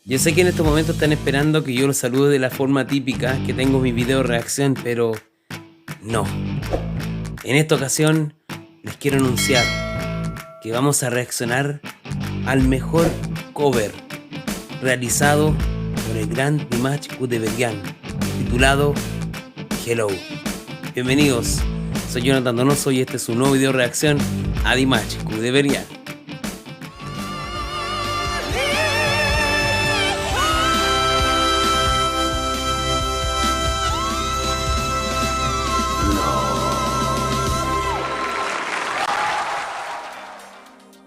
Yo sé que en estos momentos están esperando que yo los salude de la forma típica que tengo mi video reacción, pero no. En esta ocasión les quiero anunciar que vamos a reaccionar al mejor cover realizado por el gran Dimash Kudaibergen, titulado Hello. Bienvenidos, soy Jonathan Donoso y este es un nuevo video reacción a Dimash Kudaibergen.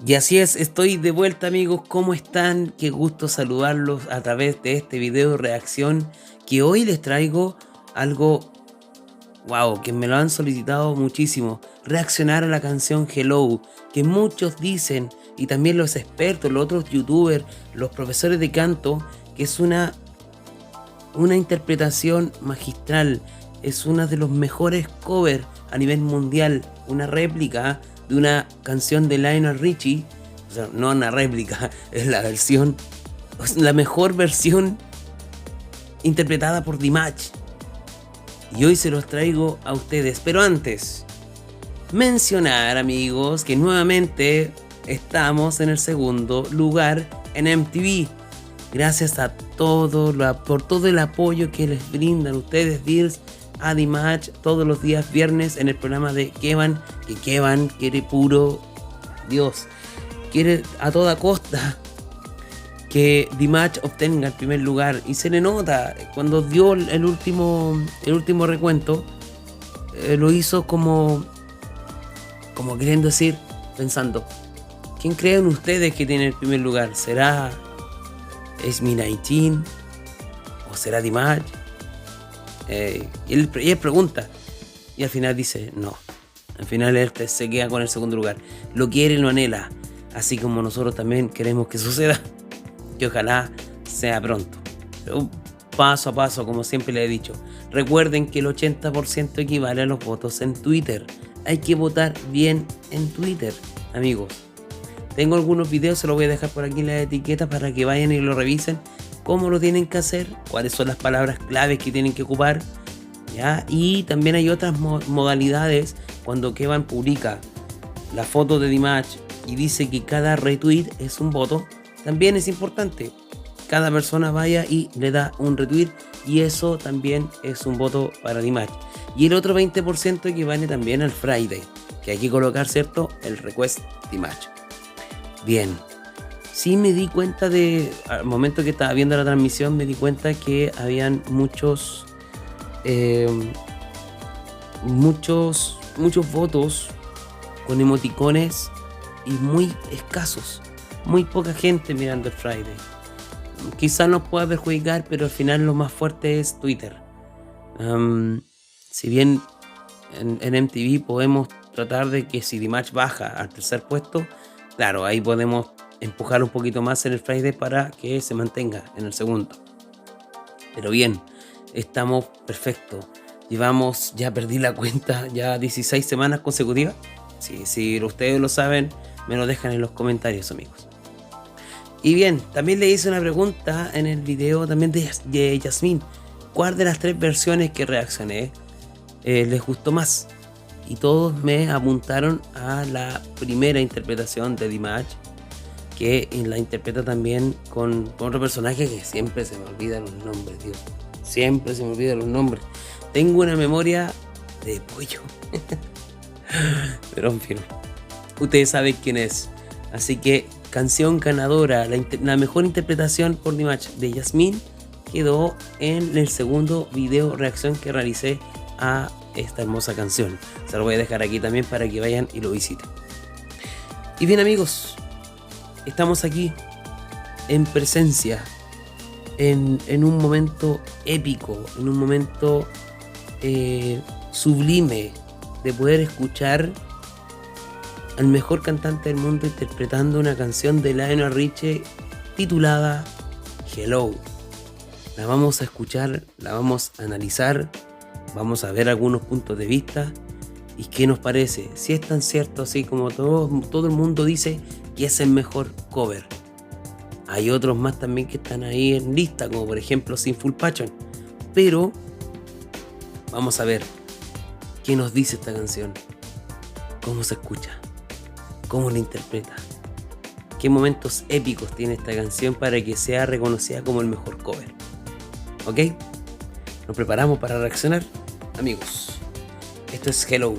Y así es, estoy de vuelta, amigos. ¿Cómo están? Qué gusto saludarlos a través de este video reacción, que hoy les traigo algo, wow, que me lo han solicitado muchísimo. Reaccionar a la canción Hello, que muchos dicen, y también los expertos, los otros youtubers, los profesores de canto, que es una interpretación magistral. Es una de los mejores covers a nivel mundial, una réplica de una canción de Lionel Richie. O sea, no una réplica, es la versión, es la mejor versión interpretada por Dimash. Y hoy se los traigo a ustedes. Pero antes, mencionar, amigos, que nuevamente estamos en el segundo lugar en MTV. Gracias a por todo el apoyo que les brindan ustedes, Deals, a Dimash todos los días viernes en el programa de Kevan, que Kevan quiere puro Dios, quiere a toda costa que Dimash obtenga el primer lugar, y se le nota cuando dio el último recuento. Lo hizo como queriendo decir, pensando, ¿quién creen ustedes que tiene el primer lugar? ¿Será SB19 o será Dimash? Y él pregunta, y al final dice no. Al final él se queda con el segundo lugar. Lo quiere y lo anhela, así como nosotros también queremos que suceda, que ojalá sea pronto. Pero paso a paso, como siempre les he dicho. Recuerden que el 80% equivale a los votos en Twitter. Hay que votar bien en Twitter, amigos. Tengo algunos videos, se los voy a dejar por aquí en la etiqueta para que vayan y lo revisen. Cómo lo tienen que hacer, cuáles son las palabras claves que tienen que ocupar, ¿ya? Y también hay otras modalidades. Cuando Kevan publica la foto de Dimash y dice que cada retweet es un voto, también es importante. Cada persona vaya y le da un retweet, y eso también es un voto para Dimash. Y el otro 20% equivale también al Friday, que hay que colocar, ¿cierto?, el request Dimash. Bien. Sí, me di cuenta al momento que estaba viendo la transmisión, me di cuenta que habían muchos votos con emoticones y muy escasos, muy poca gente mirando el Friday. Quizás nos pueda perjudicar, pero al final lo más fuerte es Twitter. Si bien en MTV podemos tratar de que si Dimash baja al tercer puesto, claro, ahí podemos empujar un poquito más en el Friday para que se mantenga en el segundo. Pero bien, estamos perfectos. Llevamos, ya perdí la cuenta, ya 16 semanas consecutivas. Si ustedes lo saben, me lo dejan en los comentarios, amigos. Y bien, también le hice una pregunta en el video también de Yasmín. ¿Cuál de las 3 versiones que reaccioné les gustó más? Y todos me apuntaron a la primera interpretación de Dimash, que la interpreta también con otro personaje que siempre se me olvidan los nombres, Dios. Siempre se me olvidan los nombres. Tengo una memoria de pollo. Pero en fin, ustedes saben quién es. Así que canción ganadora, la mejor interpretación por Dimash de Yasmín, quedó en el segundo video reacción que realicé a esta hermosa canción. Se lo voy a dejar aquí también para que vayan y lo visiten. Y bien, amigos, estamos aquí en presencia, en un momento épico, en un momento sublime de poder escuchar al mejor cantante del mundo interpretando una canción de Lionel Richie titulada Hello. La vamos a escuchar, la vamos a analizar, vamos a ver algunos puntos de vista y qué nos parece, si es tan cierto así como todo el mundo dice que es el mejor cover. Hay otros más también que están ahí en lista, como por ejemplo Sinful Passion. Pero vamos a ver qué nos dice esta canción, cómo se escucha, cómo la interpreta, qué momentos épicos tiene esta canción para que sea reconocida como el mejor cover. ¿Ok? ¿Nos preparamos para reaccionar? Amigos, esto es Hello,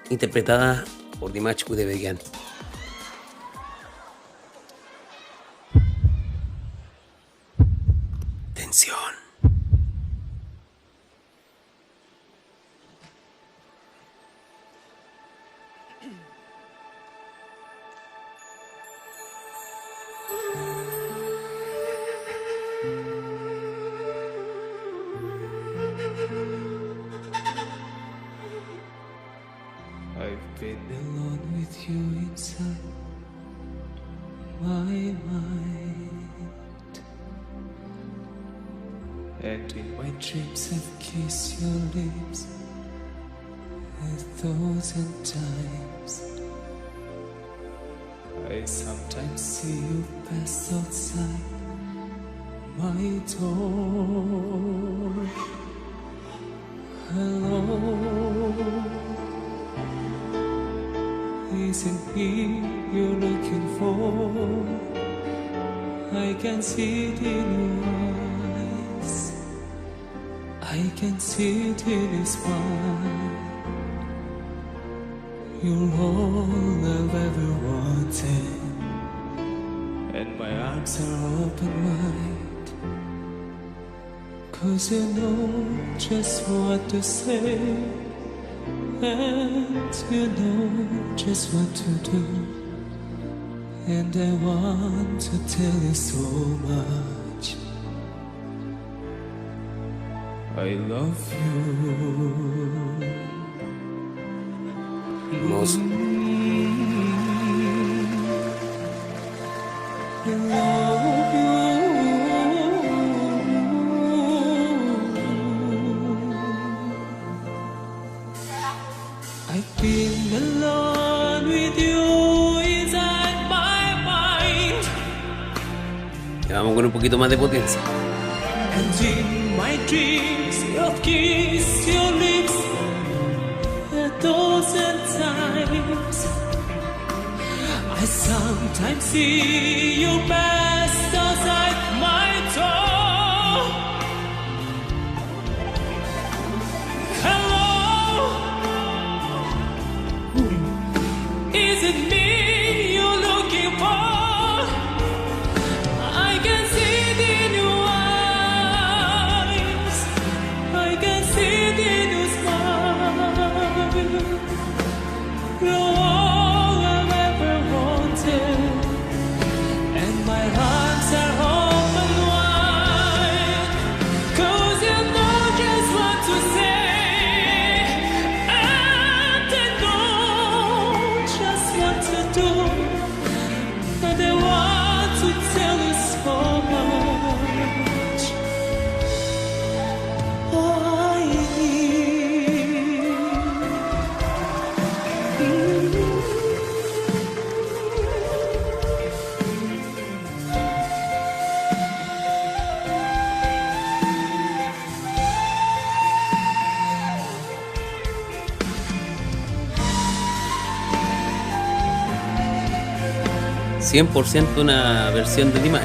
interpretada por The Match With The Vegan. Tensión. I've been alone with you inside my mind, and in my dreams I've kissed your lips 1,000 times. I sometimes see you pass outside my door. Hello, isn't me you're looking for? I can see it in your eyes, I can see it in your smile. You're all I've ever wanted, and my arms are open wide, 'cause you know just what to say, and you know just what to do, and I want to tell you so much. I love you. Hermoso. I love you. I've been alone with you inside my mind, Ya vamos con un poquito más de potencia. and in my dreams you've kissed your lips 1,000 times. I sometimes see you pass outside my door. Hello, is it me you're looking for? I can see it in your eyes, I can see it in your smile. You're all I've ever wanted, and my arms are open wide, 'cause you know just what to say, and I know just what to do, and I want to tell you so much. Oh, I need. ...100% una versión de The Match,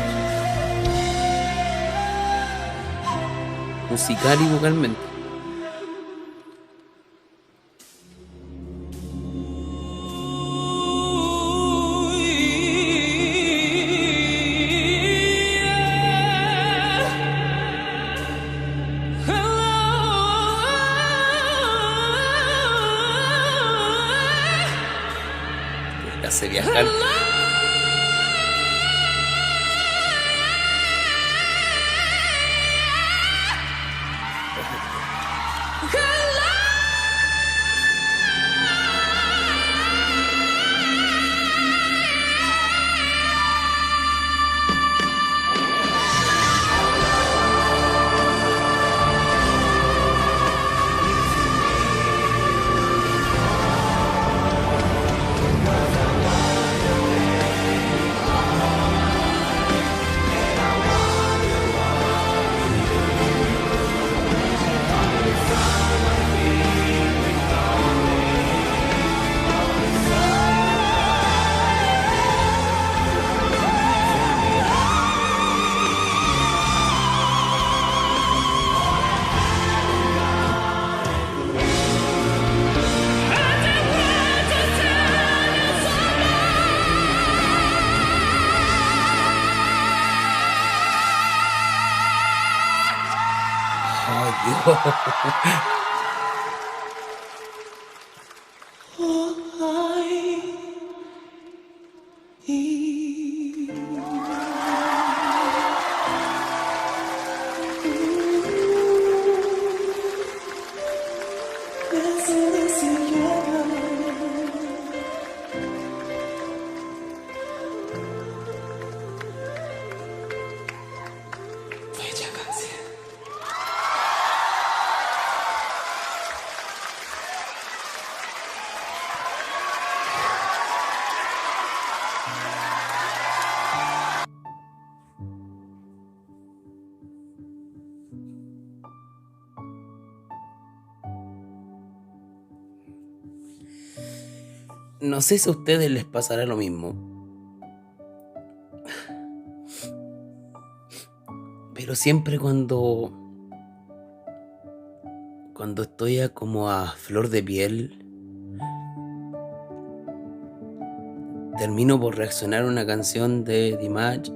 musical y vocalmente. Te hace viajar. Bella canción. No sé si a ustedes les pasará lo mismo, pero siempre cuando estoy como a flor de piel, termino por reaccionar a una canción de Dimash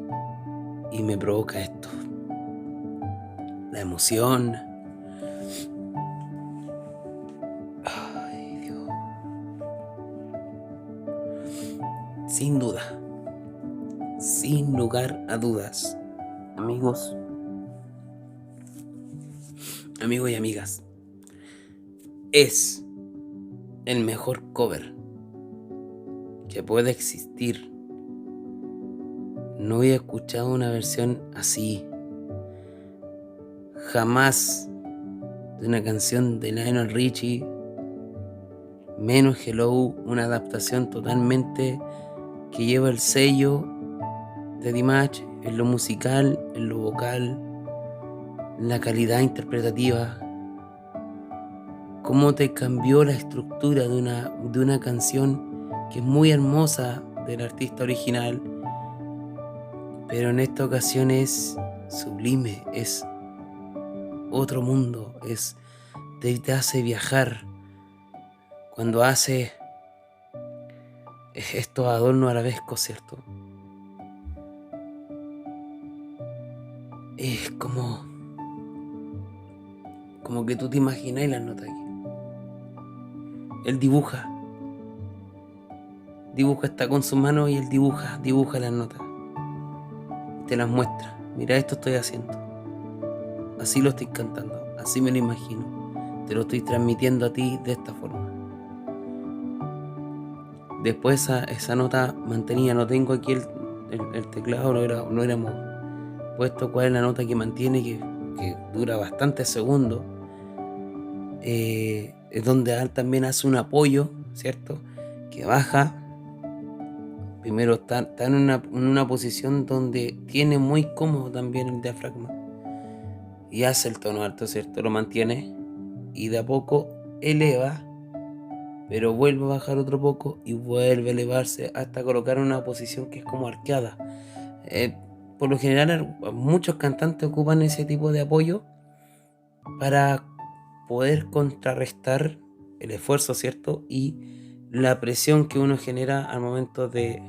y me provoca esto. La emoción. Ay, Dios. Sin duda. Sin lugar a dudas. Amigos y amigas. Es el mejor cover que puede existir. No había escuchado una versión así. Jamás de una canción de Lionel Richie, menos Hello, una adaptación totalmente que lleva el sello de Dimash en lo musical, en lo vocal, en la calidad interpretativa. Cómo te cambió la estructura de una canción que es muy hermosa del artista original, pero en esta ocasión es sublime, es otro mundo, te hace viajar cuando hace estos adornos arabescos, ¿cierto? Es como que tú te imaginas las notas aquí. Él dibuja, está con su mano y él dibuja las notas. Te las muestra. Mira, esto estoy haciendo. Así lo estoy cantando, así me lo imagino. Te lo estoy transmitiendo a ti de esta forma. Después esa nota mantenía, no tengo aquí el teclado, no éramos puesto cuál es la nota que mantiene, que dura bastantes segundos. Es donde Al también hace un apoyo, ¿cierto? Que baja. Primero está en una posición donde tiene muy cómodo también el diafragma. Y hace el tono alto, ¿cierto? Lo mantiene. Y de a poco eleva, pero vuelve a bajar otro poco y vuelve a elevarse hasta colocar una posición que es como arqueada. Por lo general, muchos cantantes ocupan ese tipo de apoyo para poder contrarrestar el esfuerzo, ¿cierto? Y la presión que uno genera al momento de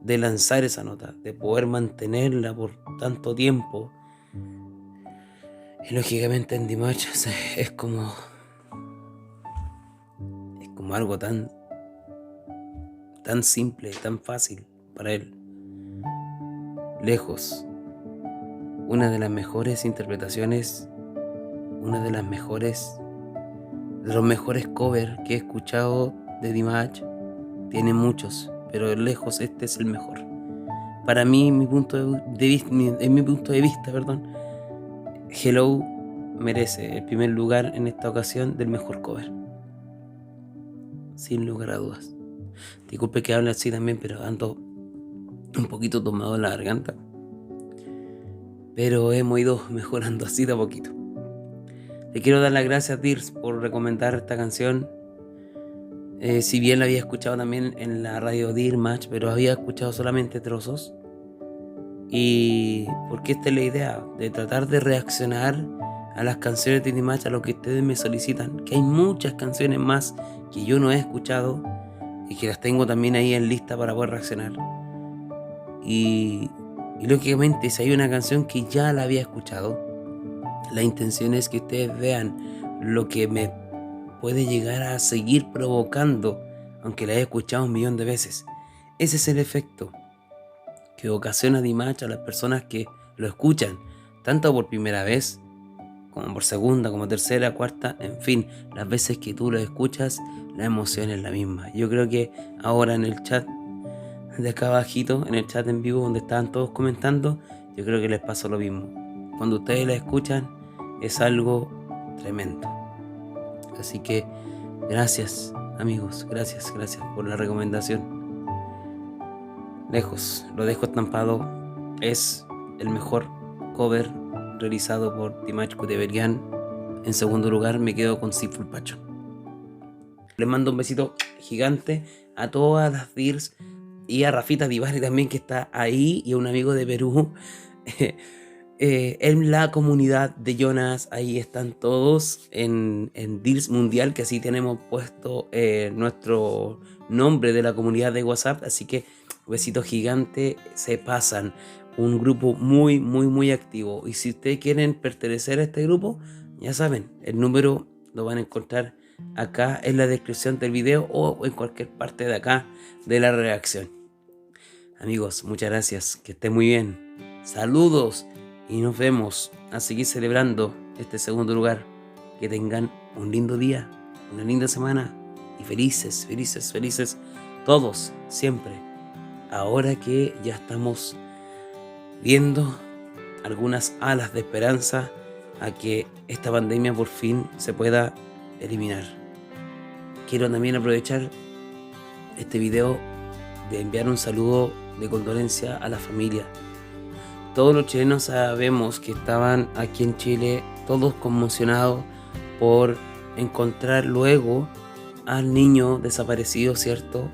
lanzar esa nota, de poder mantenerla por tanto tiempo. Y lógicamente en Dimash es como algo tan simple, tan fácil para él. Lejos, una de las mejores interpretaciones, una de los mejores covers que he escuchado de Dimash. Tiene muchos, pero lejos este es el mejor. Para mí, en mi punto de vista, Hello merece el primer lugar en esta ocasión del mejor cover. Sin lugar a dudas. Disculpe que hable así también, pero ando un poquito tomado en la garganta. Pero hemos ido mejorando así de a poquito. Le quiero dar las gracias a Dirs por recomendar esta canción. Si bien la había escuchado también en la radio Dimash, pero había escuchado solamente trozos. Y porque esta es la idea, de tratar de reaccionar a las canciones de Dimash, a lo que ustedes me solicitan, que hay muchas canciones más que yo no he escuchado y que las tengo también ahí en lista para poder reaccionar. Y lógicamente, si hay una canción que ya la había escuchado, La intención es que ustedes vean lo que me puede llegar a seguir provocando, aunque la haya escuchado 1.000.000 de veces. Ese es el efecto que ocasiona Dimash a las personas que lo escuchan, tanto por primera vez, como por segunda, como tercera, cuarta, en fin, las veces que tú lo escuchas, la emoción es la misma. Yo creo que ahora en el chat de acá abajito, en el chat en vivo donde estaban todos comentando, yo creo que les pasó lo mismo. Cuando ustedes la escuchan es algo tremendo. Así que gracias amigos, gracias por la recomendación. Lejos, lo dejo estampado, es el mejor cover realizado por Dimash Kudaibergen. En segundo lugar me quedo con Seafull Passion. Les mando un besito gigante a todas las Dirs y a Rafita Divari también, que está ahí, y a un amigo de Perú. En la comunidad de Jonas, ahí están todos en Dirs Mundial, que así tenemos puesto nuestro nombre de la comunidad de WhatsApp. Así que besito gigante, se pasan. Un grupo muy activo. Y si ustedes quieren pertenecer a este grupo, ya saben, el número lo van a encontrar acá en la descripción del video o en cualquier parte de acá de la redacción. Amigos, muchas gracias, que estén muy bien. Saludos y nos vemos a seguir celebrando este segundo lugar. Que tengan un lindo día, una linda semana y felices todos, siempre. Ahora que ya estamos viendo algunas alas de esperanza a que esta pandemia por fin se pueda eliminar. Quiero también aprovechar este video de enviar un saludo de condolencia a la familia. Todos los chilenos sabemos que estaban aquí en Chile todos conmocionados por encontrar luego al niño desaparecido, ¿cierto?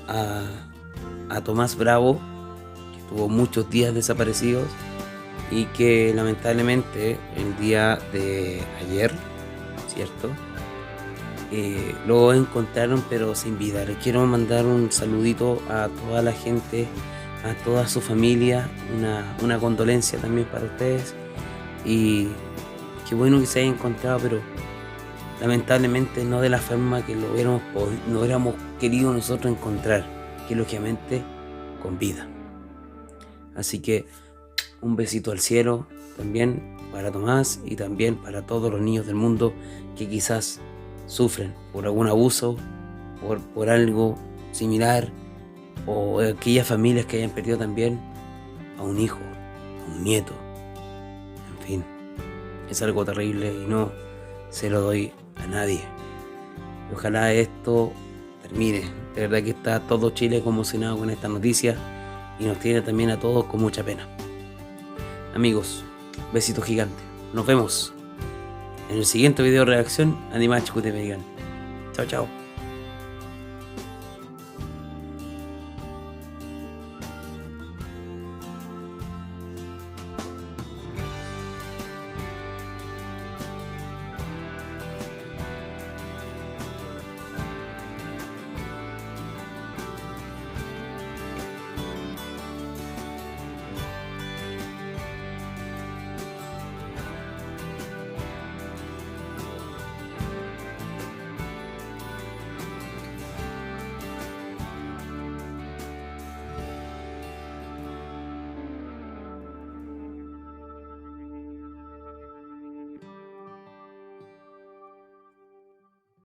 A Tomás Bravo, que estuvo muchos días desaparecidos y que lamentablemente el día de ayer, ¿cierto? Lo encontraron pero sin vida. Les quiero mandar un saludito a toda la gente, a toda su familia, una condolencia también para ustedes. Y qué bueno que se haya encontrado, pero lamentablemente no de la forma que lo hubiéramos querido nosotros encontrar, que lógicamente con vida. Así que un besito al cielo también para Tomás y también para todos los niños del mundo que quizás sufren por algún abuso, por algo similar, o aquellas familias que hayan perdido también a un hijo, a un nieto. En fin, es algo terrible y no se lo doy a nadie. Y ojalá esto termine. De verdad que está todo Chile conmocionado con esta noticia y nos tiene también a todos con mucha pena. Amigos, besito gigante. Nos vemos en el siguiente video de reacción a Dimash Kudaibergen. Chao, chao.